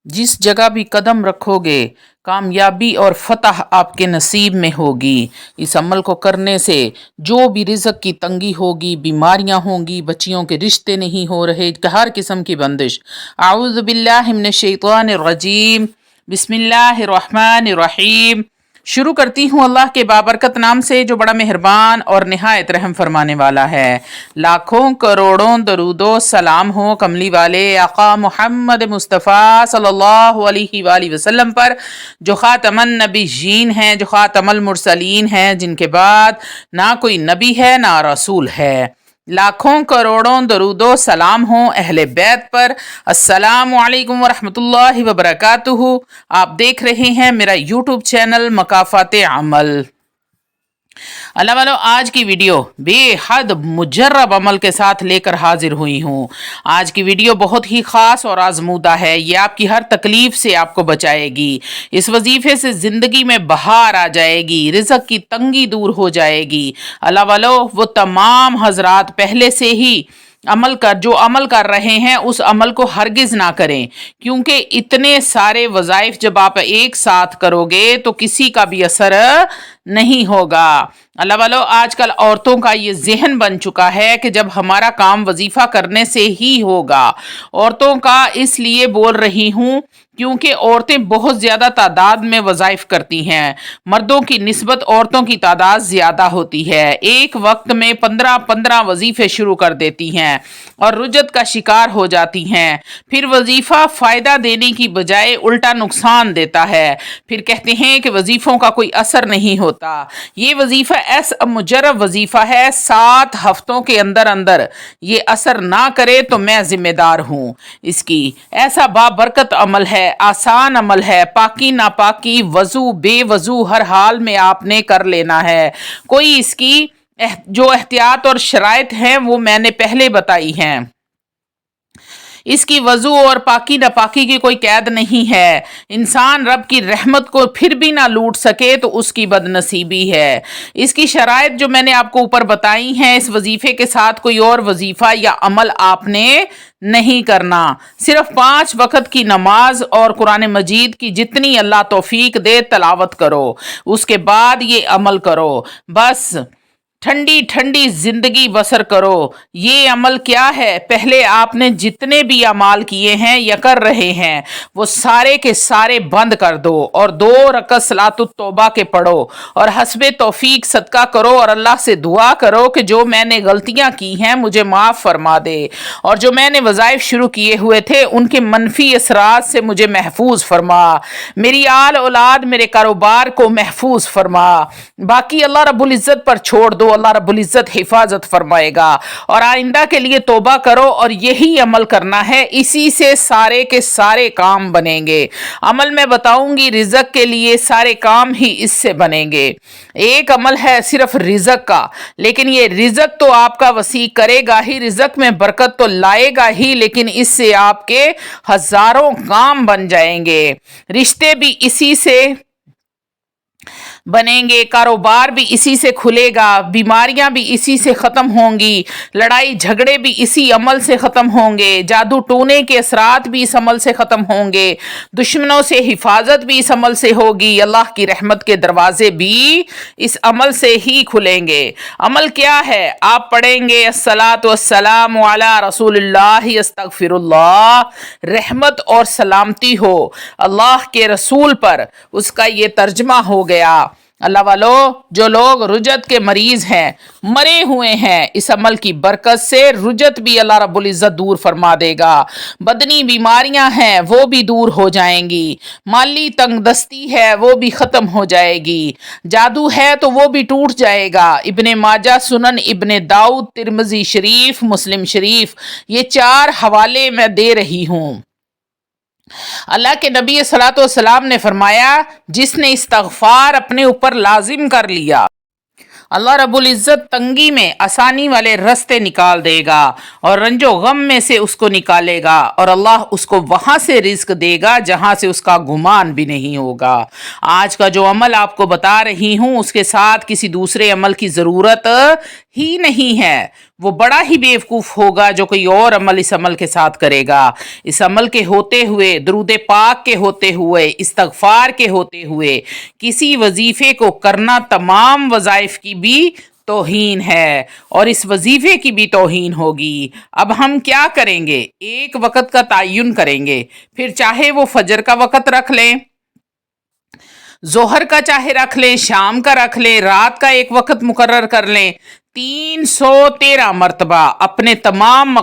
जिस जगह भी कदम रखोगे कामयाबी और फतह आपके नसीब में होगी। इस अमल को करने से जो भी रिज़्क की तंगी होगी, बीमारियां होंगी, बच्चियों के रिश्ते नहीं हो रहे, हर किस्म की बंदिश। आऊज़ु बिल्लाहि मिनश शैतानिर रजीम। बिस्मिल्लाहिर्रहमानिर्रहीम। शुरू करती हूँ अल्लाह के बाबरकत नाम से जो बड़ा मेहरबान और निहायत रहम फरमाने वाला है। लाखों करोड़ों दरूदो सलाम हो कमली वाले आका मोहम्मद मुस्तफ़ा सल्लल्लाहु अलैहि वसल्लम पर, जो ख़ातमन नबीयीन हैं, जो ख़ातमुल मुरसलीन हैं, जिनके बाद ना कोई नबी है ना रसूल है। लाखों करोड़ों दरूदो सलाम हो अहले बैत पर। अस्सलामु अलैकुम वरहमतुल्लाहि वबरकातुहू। आप देख रहे हैं मेरा यूट्यूब चैनल मकाफ़ाते अमल। अल्लाह वालों, आज की वीडियो बेहद मुजर्रब अमल के साथ लेकर हाजिर हुई हूँ। आज की वीडियो बहुत ही ख़ास और आजमूदा है। ये आपकी हर तकलीफ़ से आपको बचाएगी। इस वजीफ़े से ज़िंदगी में बहार आ जाएगी, रिज़्क की तंगी दूर हो जाएगी। अल्लाह वालों, वो तमाम हजरात पहले से ही जो अमल कर रहे हैं उस अमल को हरगिज़ ना करें, क्योंकि इतने सारे वज़ाइफ जब आप एक साथ करोगे तो किसी का भी असर नहीं होगा। अल्लाह वालों, आजकल औरतों का ये जहन बन चुका है कि जब हमारा काम वजीफ़ा करने से ही होगा। औरतों का इसलिए बोल रही हूँ क्योंकि औरतें बहुत ज़्यादा तादाद में वज़ाइफ करती हैं। मर्दों की निस्बत औरतों की तादाद ज़्यादा होती है। एक वक्त में 15-15 वजीफ़े शुरू कर देती हैं और रुजत का शिकार हो जाती हैं। फिर वजीफ़ा फ़ायदा देने की बजाय उल्टा नुकसान देता है। फिर कहते हैं कि वजीफ़ों का कोई असर नहीं होता। ये वजीफ़ा ऐसा मुजर्रब वजीफ़ा है, 7 हफ्तों के अंदर अंदर ये असर ना करे तो मैं ज़िम्मेदार हूँ इसकी। ऐसा बाबरकत अमल है, आसान अमल है। पाकी नापाकी, वज़ू बेवज़ू हर हाल में आपने कर लेना है। कोई इसकी जो एहतियात और शराइत हैं वो मैंने पहले बताई हैं। इसकी वज़ू और पाकी नापाकी की कोई कैद नहीं है। इंसान रब की रहमत को फिर भी ना लूट सके तो उसकी बदनसीबी है। इसकी शराइत जो मैंने आपको ऊपर बताई हैं, इस वजीफ़े के साथ कोई और वजीफ़ा या अमल आपने नहीं करना। सिर्फ 5 वक़्त की नमाज और कुरान मजीद की जितनी अल्लाह तौफीक दे तलावत करो, उसके बाद ये अमल करो। बस ठंडी ठंडी जिंदगी बसर करो। ये अमल क्या है? पहले आपने जितने भी अमाल किए हैं या कर रहे हैं वो सारे के सारे बंद कर दो और 2 रकअत सलातुत तौबा के पढ़ो और हस्बे तौफीक सदका करो और अल्लाह से दुआ करो कि जो मैंने गलतियां की हैं मुझे माफ़ फरमा दे, और जो मैंने वज़ाइफ शुरू किए हुए थे उनके मनफी असरात से मुझे महफूज फरमा। मेरी आल औलाद, मेरे कारोबार को महफूज फरमा। बाकी अल्लाह रब्बुल इज़्ज़त पर छोड़ दो, अल्लाह रब्बुल इज़्ज़त हिफाजत फरमाएगा। और आइंदा के लिए तौबा करो और यही अमल करना है। इसी से सारे के सारे काम बनेंगे। अमल मैं बताऊंगी रिज़्क के लिए, सारे काम ही इससे बनेंगे। एक अमल है सिर्फ रिज़्क का, लेकिन ये रिज़्क तो आपका वसी करेगा ही, रिज़्क में बरकत तो लाएगा ही, लेकिन इससे आपके हजारों काम बन जाएंगे। रिश्ते भी इसी से बनेंगे, कारोबार भी इसी से खुलेगा, बीमारियां भी इसी से ख़त्म होंगी, लड़ाई झगड़े भी इसी अमल से ख़त्म होंगे, जादू टोने के असरात भी इस अमल से ख़त्म होंगे, दुश्मनों से हिफाजत भी इस अमल से होगी, अल्लाह की रहमत के दरवाजे भी इस अमल से ही खुलेंगे। अमल क्या है? आप पढ़ेंगे अस्सलातु वस्सलामु अला रसूलिल्लाहि अस्तगफिरुल्लाह, रहमत और सलामती हो अल्लाह के रसूल पर। उसका ये तर्जमा हो गया। अल्लाह वालों, जो लोग रुजत के मरीज हैं, मरे हुए हैं, इस अमल की बरकत से रुजत भी अल्लाह रब्बुल इज़्ज़त दूर फरमा देगा। बदनी बीमारियां हैं वो भी दूर हो जाएंगी। माली तंगदस्ती है वो भी ख़त्म हो जाएगी। जादू है तो वो भी टूट जाएगा। इब्ने माजा, सुनन इब्ने दाऊद, तिरमिज़ी शरीफ, मुस्लिम शरीफ, ये 4 हवाले मैं दे रही हूँ। अल्लाह के नबी सल्लल्लाहु अलैहि वसल्लम ने फरमाया, जिसने इस्तग़फ़ार अपने ऊपर लाजिम कर लिया, अल्लाह रब्बुल इज़्ज़त तंगी में आसानी वाले रास्ते निकाल देगा और रंजो गम में से उसको निकालेगा, और अल्लाह उसको वहाँ से रिज़्क देगा जहाँ से उसका गुमान भी नहीं होगा। आज का जो अमल आपको बता रही हूँ उसके साथ किसी दूसरे अमल की ज़रूरत ہی نہیں ہے، وہ بڑا ہی بیوقوف ہوگا جو کوئی اور عمل اس عمل کے ساتھ کرے گا۔ اس عمل کے ہوتے ہوئے، درود پاک کے ہوتے ہوئے، استغفار کے ہوتے ہوئے کسی وظیفے کو کرنا تمام وظائف کی بھی توہین ہے، اور اس وظیفے کی بھی توہین ہوگی۔ اب ہم کیا کریں گے؟ ایک وقت کا تعین کریں گے، پھر چاہے وہ فجر کا وقت رکھ لیں، ظہر کا چاہے رکھ لیں، شام کا رکھ لیں، رات کا ایک وقت مقرر کر لیں۔ 313 مرتبہ اپنے تمام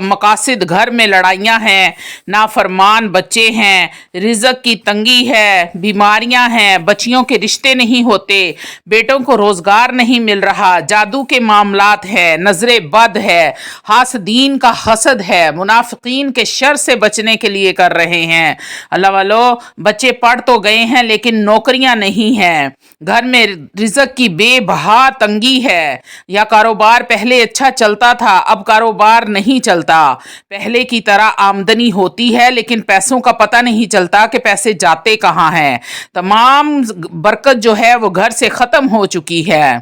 مقاصد، گھر میں لڑائیاں ہیں، نافرمان بچے ہیں، رزق کی تنگی ہے، بیماریاں ہیں، بچیوں کے رشتے نہیں ہوتے، بیٹوں کو روزگار نہیں مل رہا، جادو کے معاملات ہیں، نظر بد ہے، حاسدین کا حسد ہے، منافقین کے شر سے بچنے کے لیے کر رہے ہیں۔ اللہ والو، بچے پڑھ تو گئے ہیں لیکن نوکریاں نہیں ہیں، گھر میں رزق کی بے بہا تنگی ہے، یا کاروبار پہلے اچھا چلتا تھا اب کاروبار نہیں چلتا، پہلے کی طرح آمدنی ہوتی ہے لیکن پیسوں کا پتہ نہیں چلتا کہ پیسے جاتے کہاں ہیں، تمام برکت جو ہے وہ گھر سے ختم ہو چکی ہے،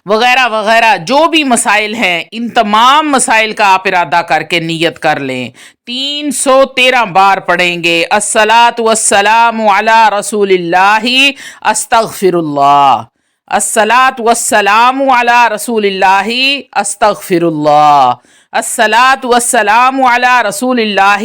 وغیرہ وغیرہ جو بھی مسائل ہیں، ان تمام مسائل کا آپ ارادہ کر کے نیت کر لیں۔ 313 بار پڑھیں گے، الصلاۃ والسلام علی رسول اللہ استغفر اللہ، الصلاۃ والسلام علی رسول اللہ استغفر اللہ، الصلاۃ والسلام علی رسول اللہ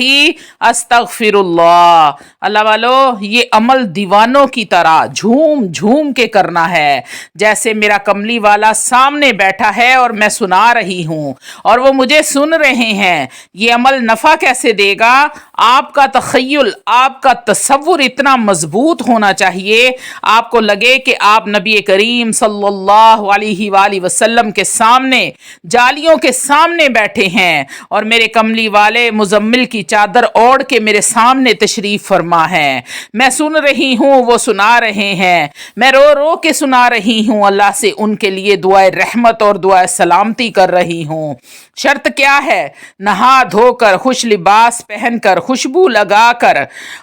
استغفر اللہ۔ اللہ والو، یہ عمل دیوانوں کی طرح جھوم جھوم کے کرنا ہے، جیسے میرا کملی والا سامنے بیٹھا ہے اور میں سنا رہی ہوں اور وہ مجھے سن رہے ہیں۔ یہ عمل نفع کیسے دے گا؟ آپ کا تخیل، آپ کا تصور اتنا مضبوط ہونا چاہیے، آپ کو لگے کہ آپ نبی کریم صلی اللہ علیہ وآلہ وسلم کے سامنے، جالیوں کے سامنے بیٹھے ہیں اور میرے کملی والے مزمل کی چادر اوڑھ کے میرے سامنے تشریف فرما ہے، میں سن رہی ہوں، وہ سنا رہے ہیں، میں رو رو کے سنا رہی ہوں، اللہ سے ان کے لیے دعائے رحمت اور دعائے سلامتی کر رہی ہوں۔ شرط کیا ہے؟ نہا دھو کر، خوش لباس پہن کر، خوشبو لگا کر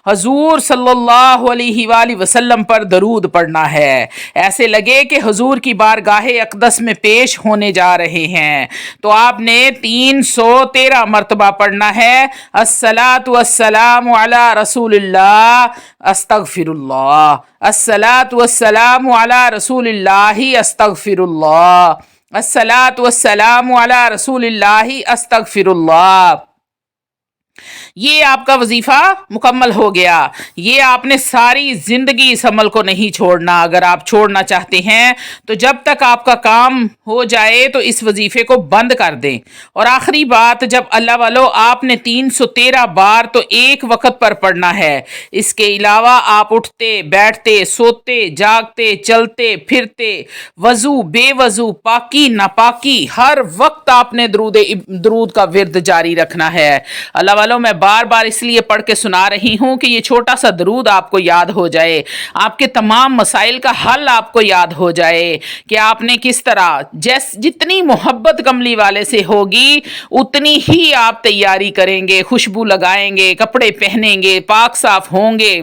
حضور صلی اللہ علیہ وآلہ وسلم پر درود پڑھنا ہے، ایسے لگے کہ حضور کی بارگاہ اقدس میں پیش ہونے جا رہے ہیں۔ تو آپ نے 313 مرتبہ پڑھنا ہے، الصلاۃ والسلام علی رسول اللہ استغفر اللہ، الصلاۃ والسلام علی رسول اللہ استغفر اللہ، الصلاۃ والسلام علی رسول اللہ استغفر اللہ۔ یہ آپ کا وظیفہ مکمل ہو گیا۔ یہ آپ نے ساری زندگی اس عمل کو نہیں چھوڑنا، اگر آپ چھوڑنا چاہتے ہیں تو جب تک آپ کا کام ہو جائے تو اس وظیفے کو بند کر دیں۔ اور آخری بات، جب اللہ والو آپ نے 313 بار تو ایک وقت پر پڑھنا ہے، اس کے علاوہ آپ اٹھتے بیٹھتے سوتے جاگتے چلتے پھرتے، وضو بے وضو، پاکی ناپاکی، ہر وقت آپ نے درود کا ورد جاری رکھنا ہے۔ اللہ والو، میں بار بار اس لیے پڑھ کے سنا رہی ہوں کہ یہ چھوٹا سا درود آپ کو یاد ہو جائے، آپ کے تمام مسائل کا حل آپ کو یاد ہو جائے کہ آپ نے کس طرح، جتنی محبت کملی والے سے ہوگی اتنی ہی آپ تیاری کریں گے، خوشبو لگائیں گے، کپڑے پہنیں گے، پاک صاف ہوں گے۔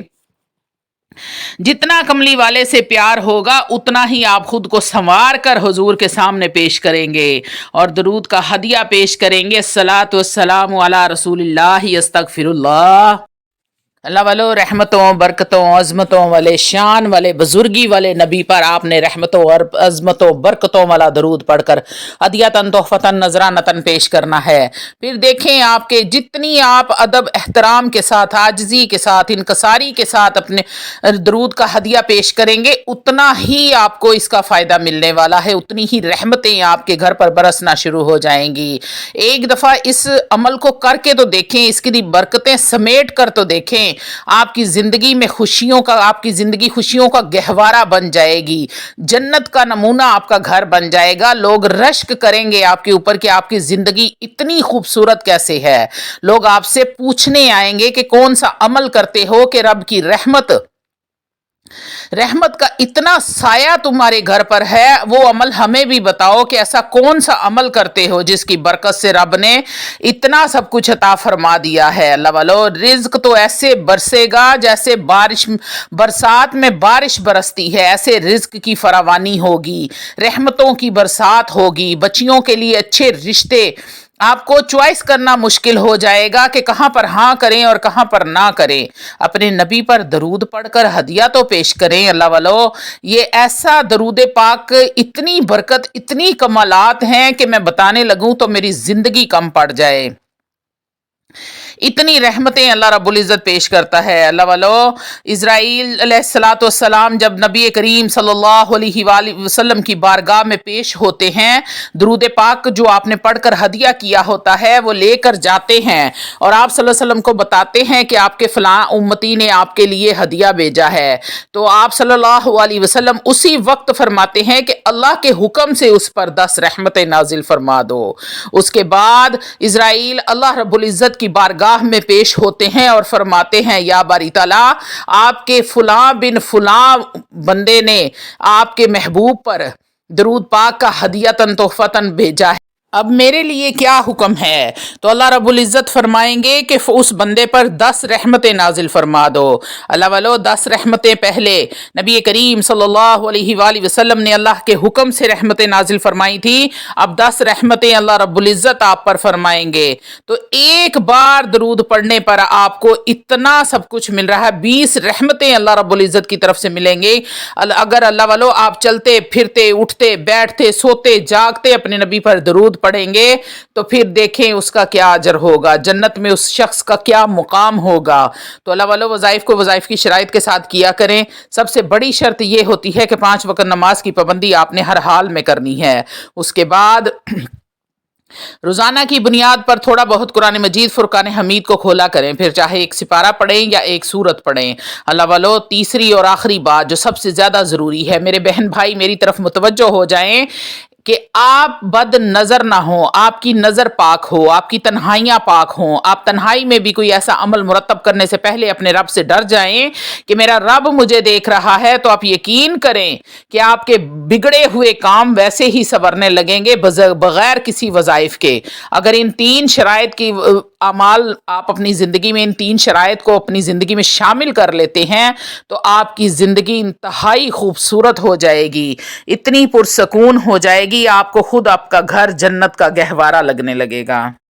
جتنا کملی والے سے پیار ہوگا اتنا ہی آپ خود کو سنوار کر حضور کے سامنے پیش کریں گے اور درود کا ہدیہ پیش کریں گے، الصلاۃ والسلام علی رسول اللہ استغفر اللہ۔ اللہ والو، رحمتوں برکتوں عظمتوں والے، شان والے، بزرگی والے نبی پر آپ نے رحمتوں اور عظمتوں برکتوں والا درود پڑھ کر ہدیتاً تحفتاً نذرانتاً پیش کرنا ہے۔ پھر دیکھیں آپ کے جتنی آپ ادب احترام کے ساتھ، عاجزی کے ساتھ، انکساری کے ساتھ اپنے درود کا ہدیہ پیش کریں گے اتنا ہی آپ کو اس کا فائدہ ملنے والا ہے، اتنی ہی رحمتیں آپ کے گھر پر برسنا شروع ہو جائیں گی۔ ایک دفعہ اس عمل کو کر کے تو دیکھیں، اس کی برکتیں سمیٹ کر تو دیکھیں، آپ کی زندگی میں آپ کی زندگی خوشیوں کا گہوارہ بن جائے گی، جنت کا نمونہ آپ کا گھر بن جائے گا، لوگ رشک کریں گے آپ کے اوپر کہ آپ کی زندگی اتنی خوبصورت کیسے ہے، لوگ آپ سے پوچھنے آئیں گے کہ کون سا عمل کرتے ہو کہ رب کی رحمت रहमत का इतना साया तुम्हारे घर पर है, वो अमल हमें भी बताओ कि ऐसा कौन सा अमल करते हो जिसकी बरकत से रब ने इतना सब कुछ अता फरमा दिया है। अल्लाह वालो, रिज्क तो ऐसे बरसेगा जैसे बारिश, बरसात में बारिश बरसती है, ऐसे रिज्क की फरावानी होगी, रहमतों की बरसात होगी, बच्चियों के लिए अच्छे रिश्ते, आपको चॉइस करना मुश्किल हो जाएगा कि कहाँ पर हाँ करें और कहाँ पर ना करें। अपने नबी पर दरूद पढ़कर हदिया तो पेश करें अल्लाह वालो। ये ऐसा दरूद पाक, इतनी बरकत, इतनी कमालात हैं कि मैं बताने लगूं तो मेरी जिंदगी कम पड़ जाए। इतनी रहमतें अल्लाह रब्बुल इज़्ज़त पेश करता है। अल्लाह वालो, इज़राइल अलैहिस्सलाम जब नबी करीम सल्लल्लाहु अलैहि वसल्लम की बारगाह में पेश होते हैं, दरूद पाक जो आपने पढ़कर हदिया किया होता है वो लेकर जाते हैं और आप सल्लल्लाहु अलैहि वसल्लम को बताते हैं कि आपके फलां उम्मती ने आपके लिए हदिया भेजा है। तो आप सल्लल्लाहु अलैहि वसल्लम उसी वक्त फरमाते हैं कि अल्लाह के हुक्म से उस पर 10 रहमतें नाजिल फरमा दो। उसके बाद इज़राइल अल्लाह रब्बुल इज़्ज़त की बारगाह में पेश होते हैं और फरमाते हैं, या बारी ताला, आपके फुला बिन फुला बंदे ने आपके महबूब पर दरूद पाक का हदियतन तोहफतन भेजा है, अब मेरे लिए क्या हुक्म है। तो अल्लाह रब्बुल इज़्ज़त फरमाएंगे कि उस बंदे पर 10 रहमतें नाजिल फरमा दो। अल्लाह वालो, 10 रहमतें पहले नबी करीम सल्लल्लाहु अलैहि वसल्लम ने अल्लाह के हुक्म से रहमतें नाजिल फरमाई थी, अब 10 रहमतें अल्लाह रब्बुल इज़्ज़त आप पर फरमाएंगे। तो एक बार दरूद पढ़ने पर आपको इतना सब कुछ मिल रहा है, 20 रहमतें अल्लाह रब्बुल इज़्ज़त की तरफ से मिलेंगे। अगर अल्लाह वालो आप चलते फिरते, उठते बैठते, सोते जागते अपने नबी पर दरूद पढ़ेंगे तो फिर देखें उसका क्या अजर होगा, जन्नत में उस शख्स का क्या मुकाम होगा। तो अल्लाह वालों, वज़ाइफ को वज़ाइफ की शराइत के साथ किया करें। सबसे बड़ी शर्त यह होती है कि 5 वक्त नमाज की पाबंदी आपने हर हाल में करनी है। उसके बाद रोज़ाना की बुनियाद पर थोड़ा बहुत कुरान मजीद फुरकान हमीद को खोला करें, फिर चाहे एक सिपारा पढ़ें या एक सूरत पढ़ें। अल्लाह वालों, तीसरी और आखिरी बात जो सबसे ज़्यादा ज़रूरी है, मेरे बहन भाई मेरी तरफ मुतवज्जो हो जाएं कि आप बद नज़र ना हो, आपकी नज़र पाक हो, आपकी तन्हाइयाँ पाक हों। आप तन्हाई में भी कोई ऐसा अमल मुरतब करने से पहले अपने रब से डर जाएं कि मेरा रब मुझे देख रहा है। तो आप यकीन करें कि आपके बिगड़े हुए काम वैसे ही संवरने लगेंगे बगैर किसी वज़ाइफ के। अगर इन 3 शराइत की अमाल आप अपनी ज़िंदगी में, इन 3 शराइत को अपनी ज़िंदगी में शामिल कर लेते हैं तो आपकी ज़िंदगी इंतहाई खूबसूरत हो जाएगी, इतनी पुरसकून हो जाएगी, आपको खुद आपका घर जन्नत का गहवारा लगने लगेगा।